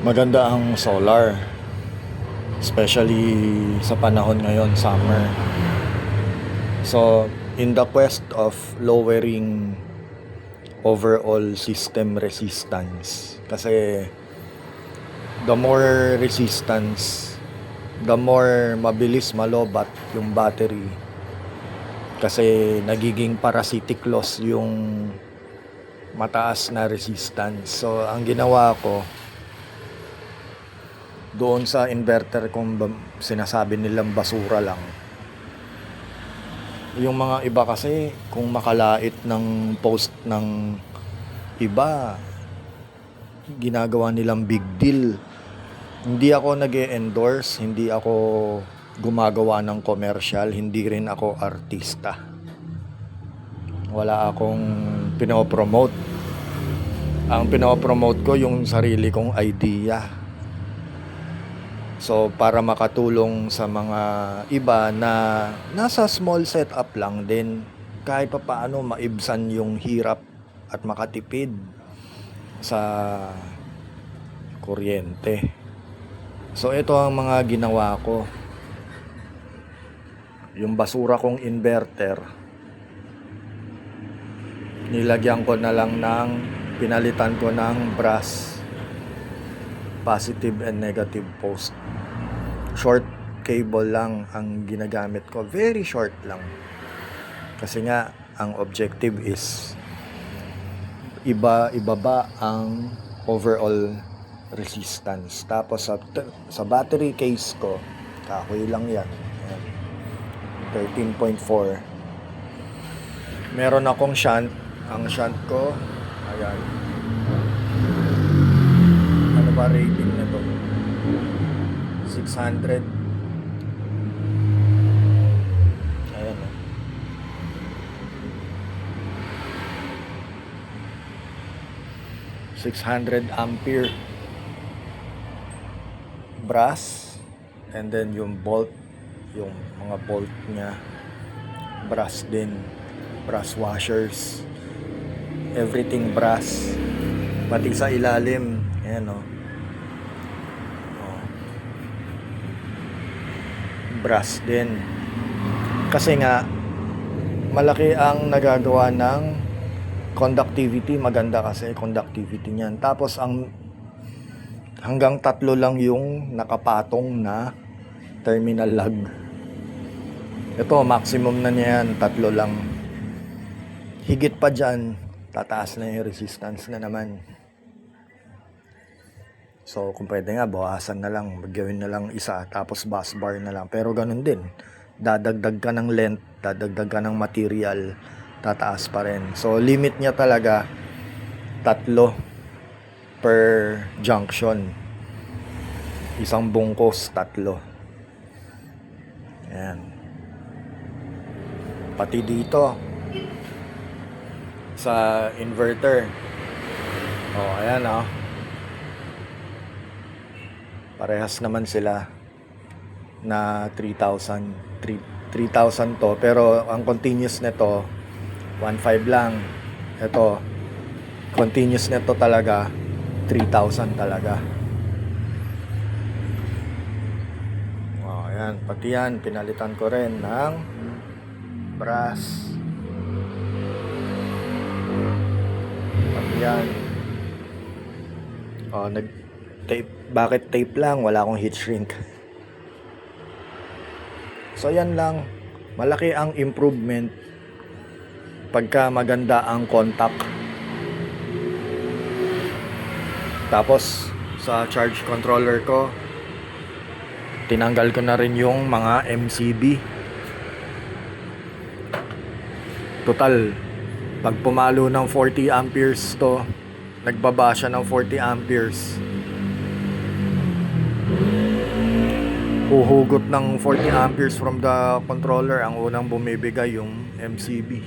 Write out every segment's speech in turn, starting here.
Maganda ang solar, especially sa panahon ngayon, summer. So, in the quest of lowering overall system resistance, kasi the more resistance, the more mabilis malobat yung battery, kasi nagiging parasitic loss yung mataas na resistance. So, ang ginawa ko doon sa inverter kung sinasabi nilang basura lang, yung mga iba kasi kung makalait ng post ng iba, ginagawa nilang big deal. Hindi ako nag-e-endorse, hindi ako gumagawa ng commercial, hindi rin ako artista, wala akong pinopromote. Ang pinopromote ko yung sarili kong idea. So, para makatulong sa mga iba na nasa small setup lang din, kahit pa paano maibsan yung hirap at makatipid sa kuryente. So, ito ang mga ginawa ko. Yung basura kong inverter, nilagyan ko na lang pinalitan ko ng brass, positive and negative post. Short cable lang ang ginagamit ko, very short lang, kasi nga ang objective is ibaba ang overall resistance. Tapos sa battery case ko, kahoy lang yan, 13.4. Meron akong shunt. Ang shunt ko, ayan, ano ba rating na to? 600. Ayan, 600 ampere brass, and then yung bolt, yung mga bolt niya brass din, brass washers, everything brass, pati sa ilalim, ayan brass din, kasi nga malaki ang nagagawa ng conductivity, maganda kasi conductivity niyan. Tapos hanggang 3 lang yung nakapatong na terminal lug. Ito maximum na niyan, 3 lang. Higit pa dyan, tataas na yung resistance na naman. So, kung pwede nga, bawasan na lang, gawin na lang isa, tapos bus bar na lang. Pero ganun din, dadagdag ka ng length, dadagdag ka ng material, tataas pa rin. So, limit niya talaga 3 per junction. Isang bungkos, 3. Ayan. Pati dito, sa inverter. Ayan parehas naman sila na 3,000 to, pero ang continuous nito 1.5 lang. Ito continuous nito talaga 3,000 talaga. Ayan, pati yan pinalitan ko rin ng brass, pati yan. Tape. Bakit tape lang? Wala akong heat shrink. So yan lang. Malaki ang improvement pagka maganda ang contact. Tapos sa charge controller ko, tinanggal ko na rin yung mga MCB. Total, pag pumalo ng 40 amperes to, nagbaba siya ng 40 amperes. Huhugot ng 40 amperes from the controller. Ang unang bumibigay yung MCB,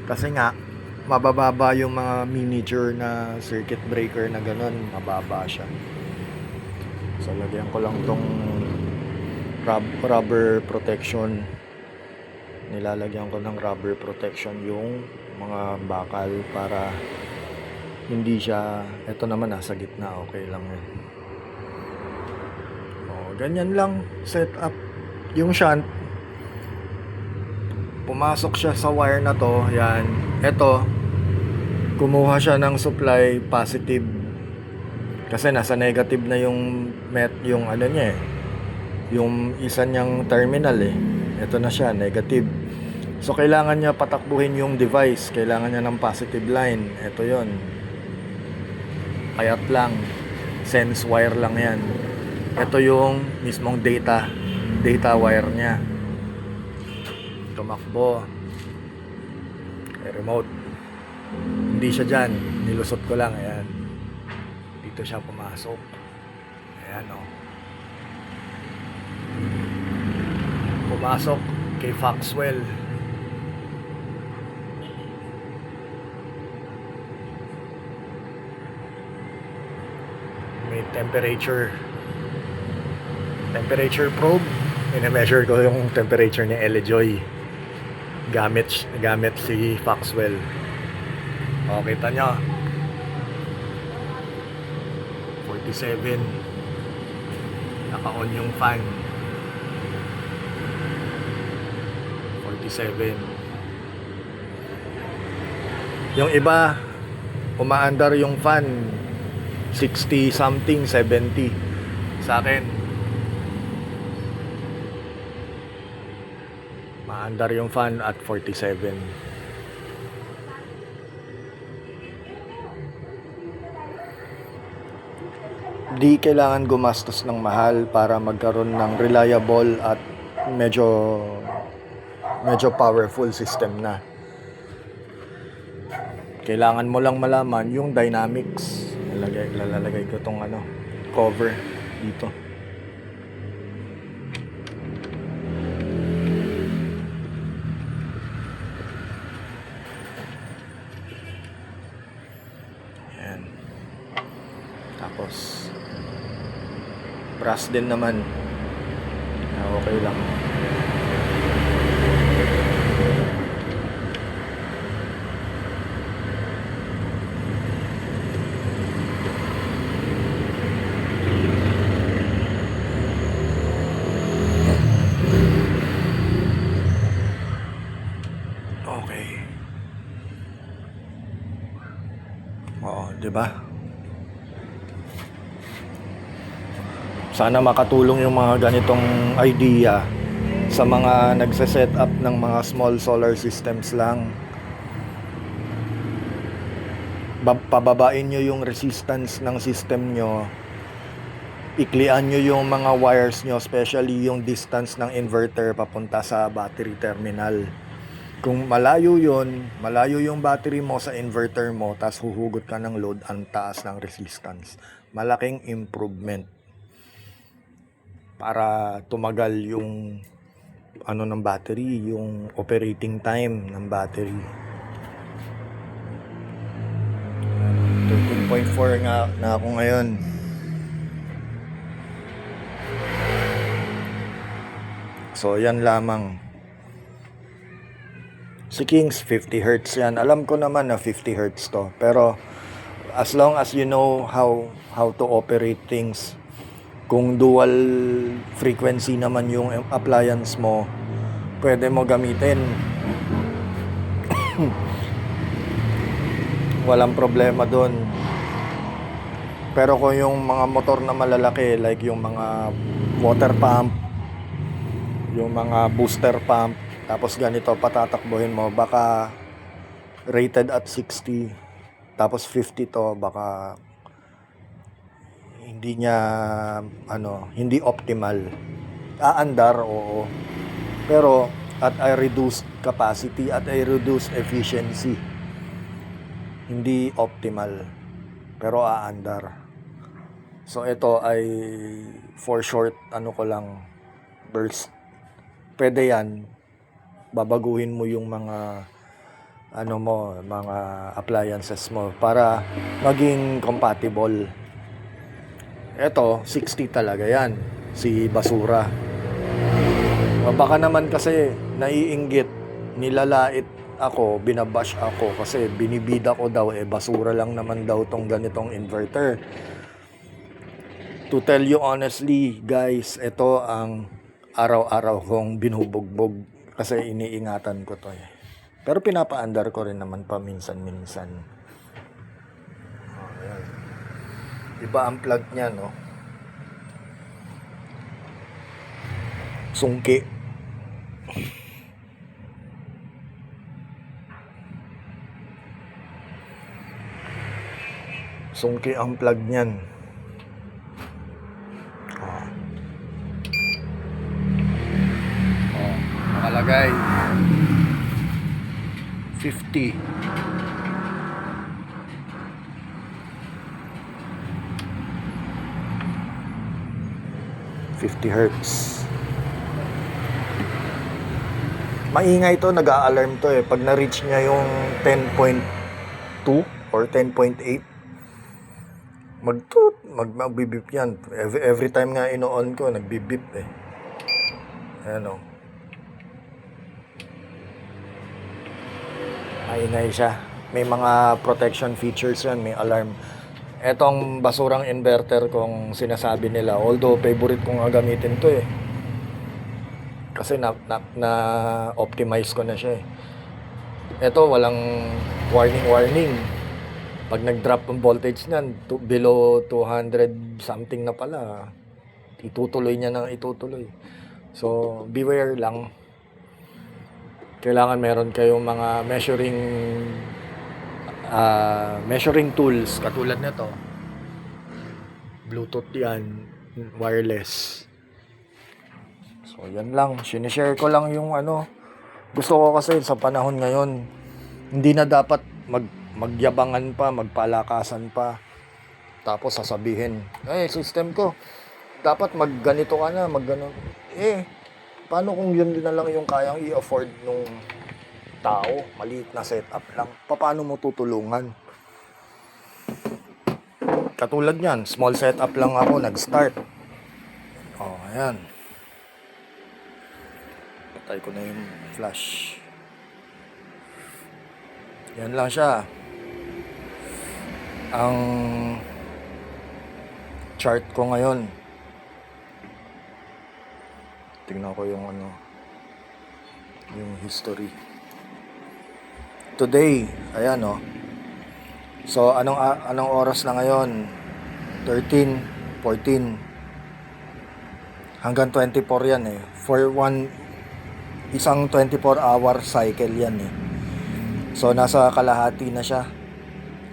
kasi nga mabababa yung mga miniature na circuit breaker na ganun, mababa siya. So lagyan ko lang tong rubber protection, nilalagyan ko ng rubber protection yung mga bakal para Hindi siya, ito naman nasa gitna, okay lang yun. Ganyan lang setup. Yung shunt, pumasok siya sa wire na to, yan. Ito, kumuha siya ng supply positive. Kasi nasa negative na yung yung ano niya eh. Yung isa niyang terminal eh. Ito na siya, negative. So kailangan niya patakbuhin yung device, kailangan niya ng positive line. Ito yon. Payat lang, sense wire lang yan. Ito yung mismong data wire niya. Tumakbo, remote. Hindi siya dyan, nilusot ko lang. Ayan, dito siya pumasok. Ayan o, pumasok kay Foxwell. May temperature probe. Ina-measure ko yung temperature ni Elejoy gamit si Foxwell. O, kita nyo 47, naka-on yung fan. 47. Yung iba umaandar yung fan 60 something, 70. Sa akin maandar yung fan at 47. Di kailangan gumastos ng mahal para magkaroon ng reliable at medyo powerful system na. Kailangan mo lang malaman yung dynamics. Lalagay ko tong cover dito. Ayan. Tapos brass din naman. Okay lang. Okay. Oo, 'di ba? Sana makatulong yung mga ganitong idea sa mga nagse-set up ng mga small solar systems lang. Pababain nyo yung resistance ng system nyo. Iklian nyo yung mga wires nyo, especially yung distance ng inverter papunta sa battery terminal. Kung malayo yung battery mo sa inverter mo, tas huhugot ka ng load, ang taas ng resistance. Malaking improvement para tumagal yung ng battery, yung operating time ng battery. 13.4 nga na ako ngayon. So yan lamang. Si Kings 50 Hz yan. Alam ko naman na 50 Hz to. Pero as long as you know how to operate things, kung dual frequency naman yung appliance mo, pwede mo gamitin. Walang problema doon. Pero kung yung mga motor na malalaki, like yung mga water pump, yung mga booster pump, tapos ganito patatakbuhin mo, baka rated at 60, tapos 50 to, baka hindi niya hindi optimal. Aandar, oo, pero at a reduced capacity, at a reduced efficiency, hindi optimal, pero aandar. So ito ay for short ko lang burst. Pwede yan, babaguhin mo yung mga mga appliances mo para maging compatible. Ito 60 talaga yan, si basura. Baka naman kasi naiinggit, nilalait ako, binabash ako kasi binibida ko daw, basura lang naman daw tong ganitong inverter. To tell you honestly, guys, ito ang araw-araw kong binubugbog kasi iniingatan ko to eh. Pero pinapaandar ko rin naman paminsan-minsan. Ayan. Iba ang plug niya, no? Sungki. Sungki ang plug niyan. Nakalagay 50. Hertz. Maingay to, nag-a-alarm to eh. Pag na-reach niya yung 10.2 or 10.8, magbibip yan. Every time nga ino-on ko, nagbibip eh. Ayan o. Maingay siya. May mga protection features yan, may alarm. Etong basurang inverter kung sinasabi nila, although favorite kong gagamitin to eh. Kasi na-optimize ko na siya eh. Ito, walang warning. Pag nag-drop ang voltage niyan, below 200 something na pala, itutuloy niya ng itutuloy. So, beware lang. Kailangan meron kayong mga measuring tools katulad nito. Bluetooth yan, wireless. So yan lang, sinishare ko lang yung gusto ko kasi sa panahon ngayon, hindi na dapat magyabangan pa, magpalakasan pa. Tapos sasabihin, system ko, dapat magganito ka na, maggano. Paano kung yun na lang yung kayang i-afford nung tao, maliit na setup lang, paano mo tutulungan? Katulad yan, small setup lang ako, nag-start. Ayan. Patay ko na yung flash. Yan lang siya. Ang chart ko ngayon. Tingnan ko yung yung history. Today, ayan So anong oras na ngayon? 13, 14 hanggang 24 yan eh. For isang 24-hour cycle yan eh. So nasa kalahati na siya.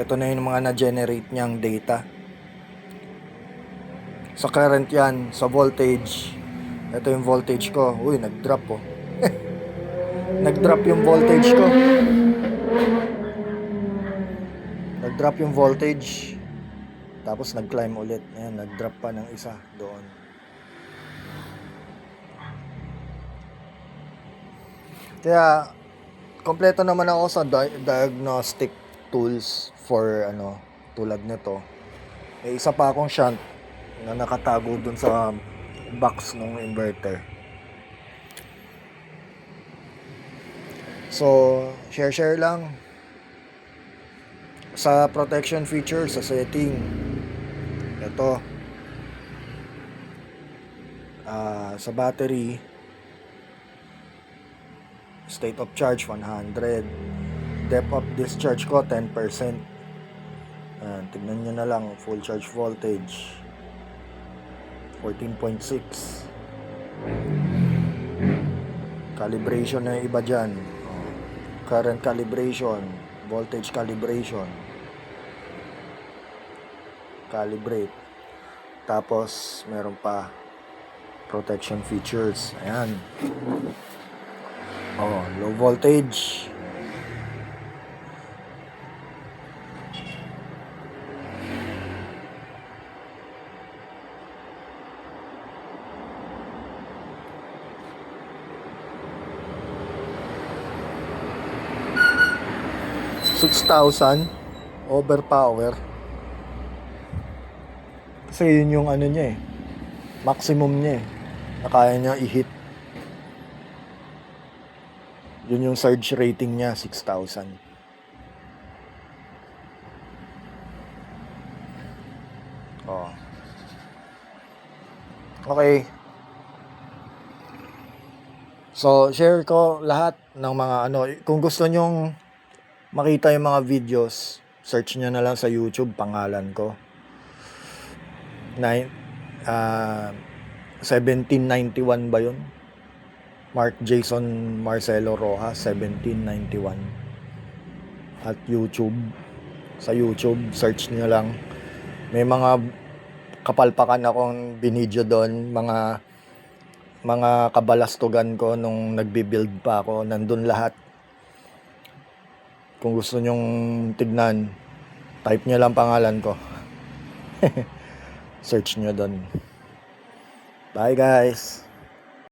Ito na yung mga na-generate niyang data. Sa current yan, sa voltage. Ito yung voltage ko. Uy, nag-drop po. Nag-drop yung voltage ko. Nag-drop yung voltage. Tapos nag-climb ulit. Ayan, nag-drop pa ng isa doon. Kaya, kompleto naman ako sa diagnostic tools for tulad nito. May isa pa akong shunt na nakatago dun sa box ng inverter. So, share lang. Sa protection feature, sa setting, ito, sa battery, state of charge 100, depth of discharge ko 10%. Tignan nyo na lang, full charge voltage 14.6. Calibration na iba dyan. Current calibration, voltage calibration, calibrate. Tapos meron pa protection features. Ayan. Low voltage. $6,000 overpower. Kasi yun yung niya maximum niya na kaya niya i-hit. Yun yung search rating niya, 6,000. Oh. Okay. So, share ko lahat ng mga ano. Kung gusto nyong makita yung mga videos, search nyo na lang sa YouTube, pangalan ko. 1791 ba yun? Mark Jason Marcelo Rojas, 1791. At YouTube. Sa YouTube, search nyo lang. May mga kapalpakan akong binidyo doon, mga kabalastugan ko nung nagbi-build pa ako, nandun lahat. Kung gusto nyong tignan, type nyo lang pangalan ko. Search nyo doon. Bye guys!